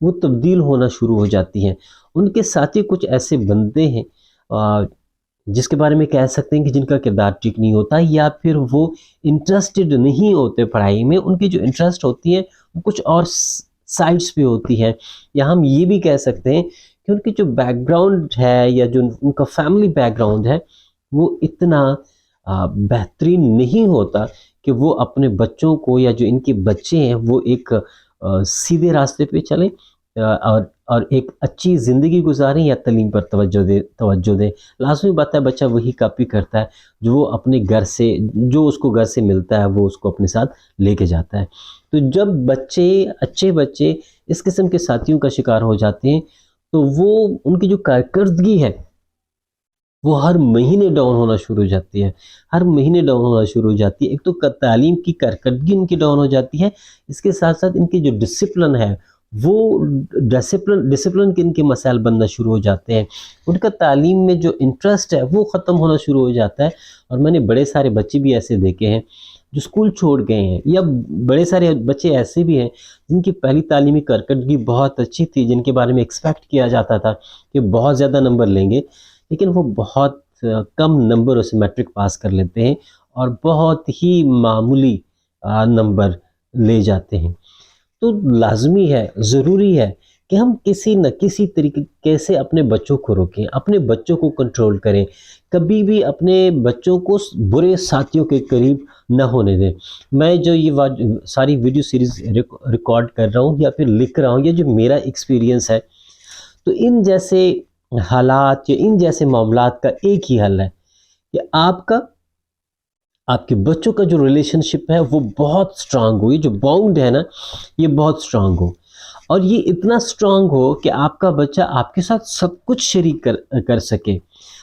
وہ تبدیل ہونا شروع ہو جاتی ہیں. ان کے ساتھی کچھ ایسے بنتے ہیں جس کے بارے میں کہہ سکتے ہیں کہ جن کا کردار ٹھیک نہیں ہوتا، یا پھر وہ انٹرسٹڈ نہیں ہوتے پڑھائی میں. ان کی جو انٹرسٹ ہوتی ہے وہ کچھ اور سائڈس پہ ہوتی ہے. یا ہم یہ بھی کہہ سکتے ہیں کہ ان کی جو بیک گراؤنڈ ہے یا جو ان کا فیملی بیک گراؤنڈ ہے وہ اتنا بہترین نہیں ہوتا کہ وہ اپنے بچوں کو یا جو ان کے بچے ہیں وہ ایک سیدھے راستے پہ چلیں اور ایک اچھی زندگی گزاریں یا تعلیم پر توجہ دیں. لازمی بات ہے بچہ وہی کاپی کرتا ہے جو وہ اپنے گھر سے، جو اس کو گھر سے ملتا ہے وہ اس کو اپنے ساتھ لے کے جاتا ہے. تو جب اچھے بچے اس قسم کے ساتھیوں کا شکار ہو جاتے ہیں تو وہ ان کی جو کارکردگی ہے وہ ہر مہینے ڈاؤن ہونا شروع ہو جاتی ہے. ایک تو تعلیم کی کارکردگی ان کی ڈاؤن ہو جاتی ہے، اس کے ساتھ ساتھ ان کی جو ڈسپلن ہے وہ ڈسپلن کے ان کے مسائل بننا شروع ہو جاتے ہیں. ان کا تعلیم میں جو انٹرسٹ ہے وہ ختم ہونا شروع ہو جاتا ہے. اور میں نے بڑے سارے بچے بھی ایسے دیکھے ہیں جو اسکول چھوڑ گئے ہیں، یا بڑے سارے بچے ایسے بھی ہیں جن کی پہلی تعلیمی کارکردگی بہت اچھی تھی، جن کے بارے میں ایکسپیکٹ کیا جاتا تھا کہ بہت زیادہ نمبر لیں گے، لیکن وہ بہت کم نمبروں سے میٹرک پاس کر لیتے ہیں اور بہت ہی معمولی نمبر لے جاتے ہیں. تو لازمی ہے، ضروری ہے کہ ہم کسی نہ کسی طریقے سے اپنے بچوں کو روکیں، اپنے بچوں کو کنٹرول کریں. کبھی بھی اپنے بچوں کو برے ساتھیوں کے قریب نہ ہونے دیں. میں جو یہ ساری ویڈیو سیریز ریکارڈ کر رہا ہوں یا پھر لکھ رہا ہوں، یہ جو میرا ایکسپیرینس ہے، تو ان جیسے حالات یا ان جیسے معاملات کا ایک ہی حل ہے کہ آپ کے بچوں کا جو ریلیشن شپ ہے وہ بہت سٹرانگ ہو. یہ جو باؤنڈ ہے نا یہ بہت سٹرانگ ہو، اور یہ اتنا سٹرانگ ہو کہ آپ کا بچہ آپ کے ساتھ سب کچھ شریک کر سکے.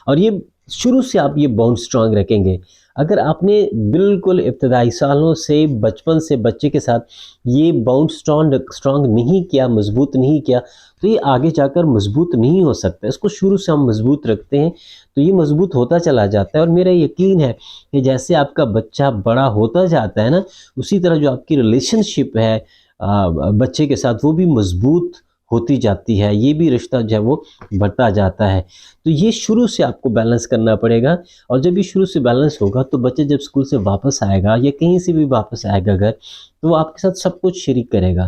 اور یہ شروع سے آپ یہ باؤنڈ سٹرانگ رکھیں گے. اگر آپ نے بالکل ابتدائی سالوں سے بچپن سے بچے کے ساتھ یہ باؤنڈ سٹرانگ نہیں کیا، مضبوط نہیں کیا، تو یہ آگے جا کر مضبوط نہیں ہو سکتا. اس کو شروع سے ہم مضبوط رکھتے ہیں تو یہ مضبوط ہوتا چلا جاتا ہے. اور میرا یقین ہے کہ جیسے آپ کا بچہ بڑا ہوتا جاتا ہے نا، اسی طرح جو آپ کی ریلیشن شپ ہے بچے کے ساتھ وہ بھی مضبوط ہوتی جاتی ہے، یہ بھی رشتہ جو ہے وہ بڑھتا جاتا ہے. تو یہ شروع سے آپ کو بیلنس کرنا پڑے گا. اور جب یہ شروع سے بیلنس ہوگا تو بچہ جب اسکول سے واپس آئے گا یا کہیں سے بھی واپس آئے گا گھر، تو وہ آپ کے ساتھ سب کچھ شریک کرے گا.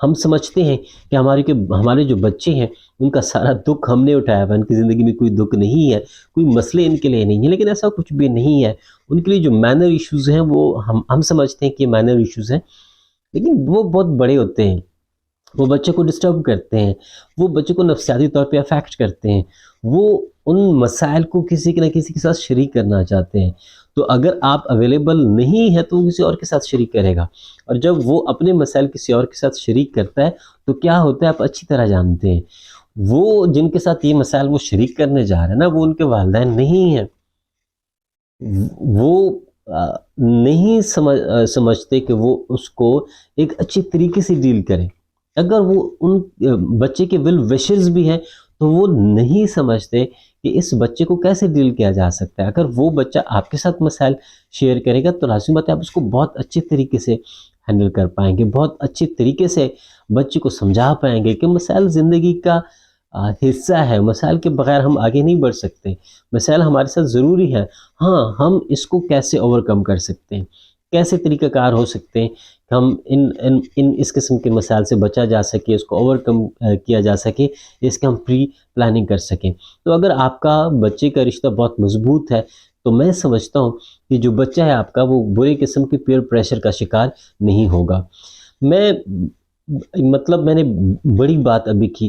ہم سمجھتے ہیں کہ ہمارے جو بچے ہیں ان کا سارا دکھ ہم نے اٹھایا ہوا، ان کی زندگی میں کوئی دکھ نہیں ہے، کوئی مسئلے ان کے لیے نہیں ہیں، لیکن ایسا کچھ بھی نہیں ہے. ان کے لیے جو مائنر ایشوز ہیں وہ ہم سمجھتے ہیں کہ مائنر ایشوز ہیں، لیکن وہ بہت بڑے ہوتے ہیں. وہ بچے کو ڈسٹرب کرتے ہیں، وہ بچے کو نفسیاتی طور پہ افیکٹ کرتے ہیں، وہ ان مسائل کو کسی نہ کسی کے ساتھ شریک کرنا چاہتے ہیں. تو اگر آپ اویلیبل نہیں ہیں تو وہ کسی اور کے ساتھ شریک کرے گا. اور جب وہ اپنے مسائل کسی اور کے ساتھ شریک کرتا ہے تو کیا ہوتا ہے آپ اچھی طرح جانتے ہیں. وہ جن کے ساتھ یہ مسائل وہ شریک کرنے جا رہے ہیں نا، وہ ان کے والدین نہیں ہیں. وہ نہیں سمجھتے کہ وہ اس کو ایک اچھی طریقے سے ڈیل کریں. اگر وہ ان بچے کے ویل وشرز بھی ہیں تو وہ نہیں سمجھتے کہ اس بچے کو کیسے ڈیل کیا جا سکتا ہے. اگر وہ بچہ آپ کے ساتھ مسائل شیئر کرے گا تو لازمی بات ہے آپ اس کو بہت اچھے طریقے سے ہینڈل کر پائیں گے، بہت اچھے طریقے سے بچے کو سمجھا پائیں گے کہ مسائل زندگی کا حصہ ہے، مسائل کے بغیر ہم آگے نہیں بڑھ سکتے، مسائل ہمارے ساتھ ضروری ہے. ہاں، ہم اس کو کیسے اوور کم کر سکتے ہیں، کیسے طریقہ کار ہو سکتے ہیں کہ ہم اس قسم کے مسائل سے بچا جا سکے، اس کو اوور کم کیا جا سکے، اس کے ہم پری پلاننگ کر سکیں. تو اگر آپ کا بچے کا رشتہ بہت مضبوط ہے تو میں سمجھتا ہوں کہ جو بچہ ہے آپ کا وہ برے قسم کے پیئر پریشر کا شکار نہیں ہوگا. میں نے بڑی بات ابھی کی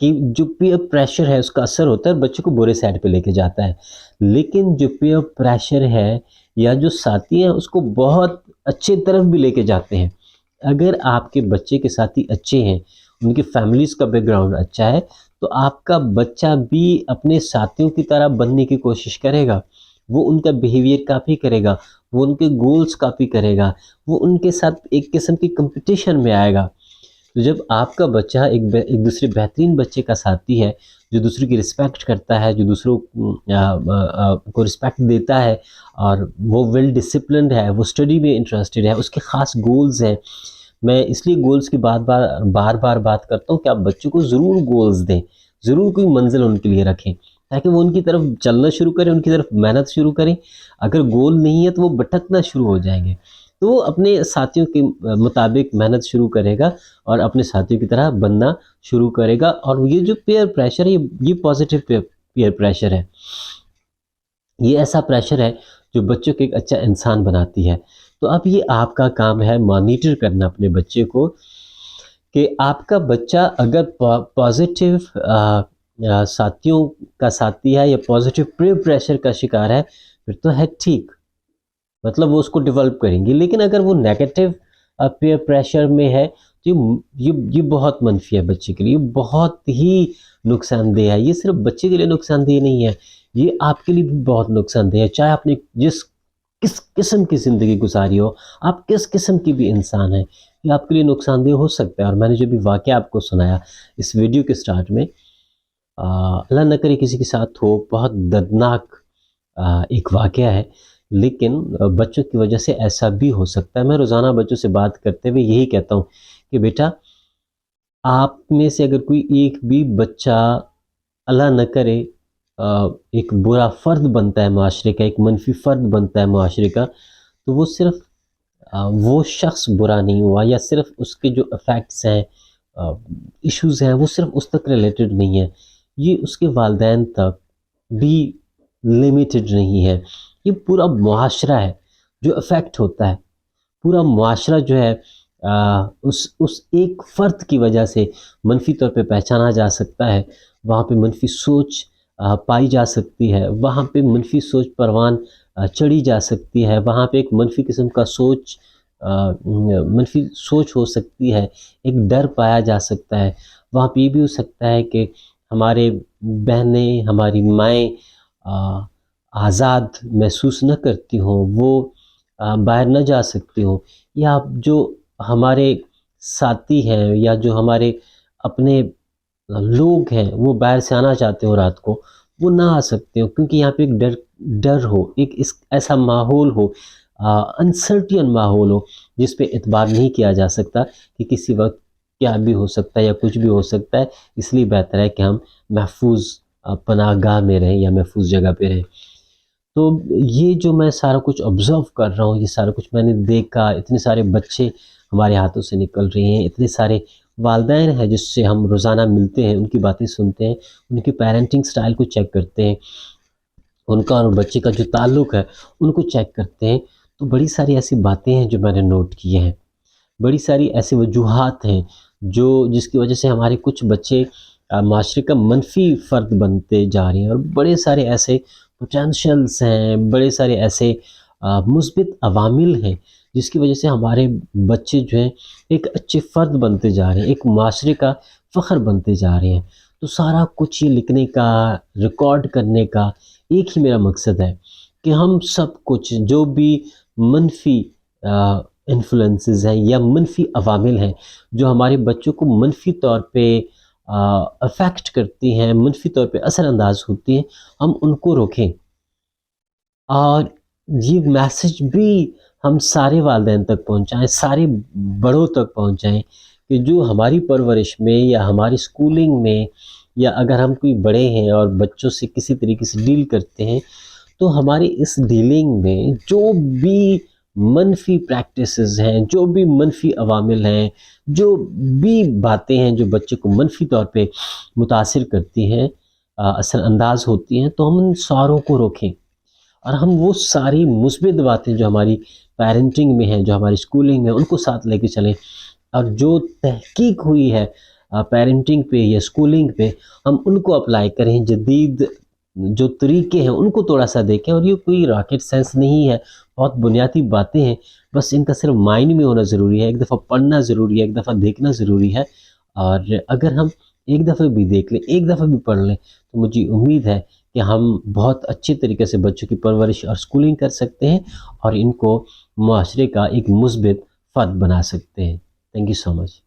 کہ جو پیئر پریشر ہے اس کا اثر ہوتا ہے بچے کو برے سائڈ پہ لے کے جاتا ہے، لیکن جو پیئر پریشر ہے یا جو ساتھی ہیں اس کو بہت اچھے طرف بھی لے کے جاتے ہیں. اگر آپ کے بچے کے ساتھی اچھے ہیں، ان کی فیملیز کا بیک گراؤنڈ اچھا ہے، تو آپ کا بچہ بھی اپنے ساتھیوں کی طرح بننے کی کوشش کرے گا. وہ ان کا بیہیویئر کاپی کرے گا، وہ ان کے گولز کاپی کرے گا، وہ ان کے ساتھ ایک قسم کی کمپٹیشن میں آئے گا. تو جب آپ کا بچہ ایک دوسرے بہترین بچے کا ساتھی ہے، جو دوسرے کی رسپیکٹ کرتا ہے، جو دوسروں کو رسپیکٹ دیتا ہے، اور وہ ویل ڈسپلنڈ ہے، وہ اسٹڈی میں انٹرسٹڈ ہے، اس کے خاص گولز ہیں، میں اس لیے گولز کی بار بار بات کرتا ہوں کہ آپ بچوں کو ضرور گولز دیں، ضرور کوئی منزل ان کے لیے رکھیں تاکہ وہ ان کی طرف چلنا شروع کریں، ان کی طرف محنت شروع کریں۔ اگر گول نہیں ہے تو وہ بھٹکنا شروع ہو جائیں گے، تو وہ اپنے ساتھیوں کے مطابق محنت شروع کرے گا اور اپنے ساتھیوں کی طرح بننا شروع کرے گا۔ اور یہ جو پیئر پریشر ہے یہ پازیٹیو پیئر پریشر ہے، یہ ایسا پریشر ہے جو بچوں کو ایک اچھا انسان بناتی ہے۔ تو اب یہ آپ کا کام ہے مانیٹر کرنا اپنے بچے کو کہ آپ کا بچہ اگر پازیٹیو ساتھیوں کا ساتھی ہے یا پازیٹیو پیئر پریشر کا شکار ہے پھر تو ہے ٹھیک، مطلب وہ اس کو ڈیولپ کریں گے۔ لیکن اگر وہ نیگیٹو پیئر پریشر میں ہے تو یہ بہت منفی ہے بچے کے لیے، بہت ہی نقصان دہ ہے۔ یہ صرف بچے کے لیے نقصان دہ نہیں ہے، یہ آپ کے لیے بھی بہت نقصان دہ ہے، چاہے آپ نے کس قسم کی زندگی گزاری ہو، آپ کس قسم کی بھی انسان ہیں، یہ آپ کے لیے نقصان دہ ہو سکتا ہے۔ اور میں نے جو بھی واقعہ آپ کو سنایا اس ویڈیو کے سٹارٹ میں، اللہ نہ کرے کسی کے ساتھ ہو، بہت دردناک ایک واقعہ ہے، لیکن بچوں کی وجہ سے ایسا بھی ہو سکتا ہے۔ میں روزانہ بچوں سے بات کرتے ہوئے یہی کہتا ہوں کہ بیٹا آپ میں سے اگر کوئی ایک بھی بچہ اللہ نہ کرے ایک برا فرد بنتا ہے معاشرے کا، ایک منفی فرد بنتا ہے معاشرے کا، تو وہ صرف وہ شخص برا نہیں ہوا، یا صرف اس کے جو افیکٹس ہیں، ایشوز ہیں، وہ صرف اس تک ریلیٹڈ نہیں ہے، یہ اس کے والدین تک بھی لیمیٹڈ نہیں ہے۔ یہ پورا معاشرہ ہے جو افیکٹ ہوتا ہے، پورا معاشرہ جو ہے اس ایک فرد کی وجہ سے منفی طور پہ پہچانا جا سکتا ہے، وہاں پہ منفی سوچ پائی جا سکتی ہے، وہاں پہ منفی سوچ پروان چڑھی جا سکتی ہے، وہاں پہ ایک منفی قسم کا منفی سوچ ہو سکتی ہے، ایک ڈر پایا جا سکتا ہے۔ وہاں پہ یہ بھی ہو سکتا ہے کہ ہمارے بہنیں، ہماری مائیں آزاد محسوس نہ کرتی ہوں، وہ باہر نہ جا سکتی ہوں، یا جو ہمارے ساتھی ہیں یا جو ہمارے اپنے لوگ ہیں وہ باہر سے آنا چاہتے ہوں رات کو، وہ نہ آ سکتے ہوں، کیونکہ یہاں پہ ایک ڈر ہو، ایک ایسا ماحول ہو، انسرٹین ماحول ہو جس پہ اعتبار نہیں کیا جا سکتا کہ کسی وقت کیا بھی ہو سکتا ہے یا کچھ بھی ہو سکتا ہے۔ اس لیے بہتر ہے کہ ہم محفوظ پناہ گاہ میں رہیں یا محفوظ جگہ پہ رہیں۔ تو یہ جو میں سارا کچھ آبزرو کر رہا ہوں، یہ سارا کچھ میں نے دیکھا، اتنے سارے بچے ہمارے ہاتھوں سے نکل رہے ہیں، اتنے سارے والدین ہیں جس سے ہم روزانہ ملتے ہیں، ان کی باتیں سنتے ہیں، ان کی پیرنٹنگ سٹائل کو چیک کرتے ہیں، ان کا اور بچے کا جو تعلق ہے ان کو چیک کرتے ہیں، تو بڑی ساری ایسی باتیں ہیں جو میں نے نوٹ کیے ہیں، بڑی ساری ایسی وجوہات ہیں جس کی وجہ سے ہمارے کچھ بچے معاشرے کا منفی فرد بنتے جا رہے ہیں، اور بڑے سارے ایسے پوٹینشلز ہیں، بڑے سارے ایسے مثبت عوامل ہیں جس کی وجہ سے ہمارے بچے جو ہیں ایک اچھے فرد بنتے جا رہے ہیں، ایک معاشرے کا فخر بنتے جا رہے ہیں۔ تو سارا کچھ یہ لکھنے کا، ریکارڈ کرنے کا ایک ہی میرا مقصد ہے کہ ہم سب کچھ جو بھی منفی انفلوئنسز ہیں یا منفی عوامل ہیں جو ہمارے بچوں کو منفی طور پہ افیکٹ کرتی ہیں، منفی طور پہ اثر انداز ہوتی ہیں، ہم ان کو روکیں۔ اور یہ میسج بھی ہم سارے والدین تک پہنچائیں، سارے بڑوں تک پہنچائیں کہ جو ہماری پرورش میں یا ہماری سکولنگ میں، یا اگر ہم کوئی بڑے ہیں اور بچوں سے کسی طریقے سے ڈیل کرتے ہیں، تو ہماری اس ڈیلنگ میں جو بھی منفی پریکٹسز ہیں، جو بھی منفی عوامل ہیں، جو بھی باتیں ہیں جو بچے کو منفی طور پہ متاثر کرتی ہیں، اثر انداز ہوتی ہیں، تو ہم ان ساروں کو روکیں، اور ہم وہ ساری مثبت باتیں جو ہماری پیرنٹنگ میں ہیں، جو ہماری سکولنگ میں، ان کو ساتھ لے کے چلیں، اور جو تحقیق ہوئی ہے پیرنٹنگ پہ یا سکولنگ پہ، ہم ان کو اپلائی کریں، جدید جو طریقے ہیں ان کو تھوڑا سا دیکھیں۔ اور یہ کوئی راکٹ سائنس نہیں ہے، بہت بنیادی باتیں ہیں، بس ان کا صرف مائنڈ میں ہونا ضروری ہے، ایک دفعہ پڑھنا ضروری ہے، ایک دفعہ دیکھنا ضروری ہے، اور اگر ہم ایک دفعہ بھی دیکھ لیں، ایک دفعہ بھی پڑھ لیں، تو مجھے امید ہے کہ ہم بہت اچھے طریقے سے بچوں کی پرورش اور سکولنگ کر سکتے ہیں، اور ان کو معاشرے کا ایک مثبت فرد بنا سکتے ہیں۔ Thank you so much.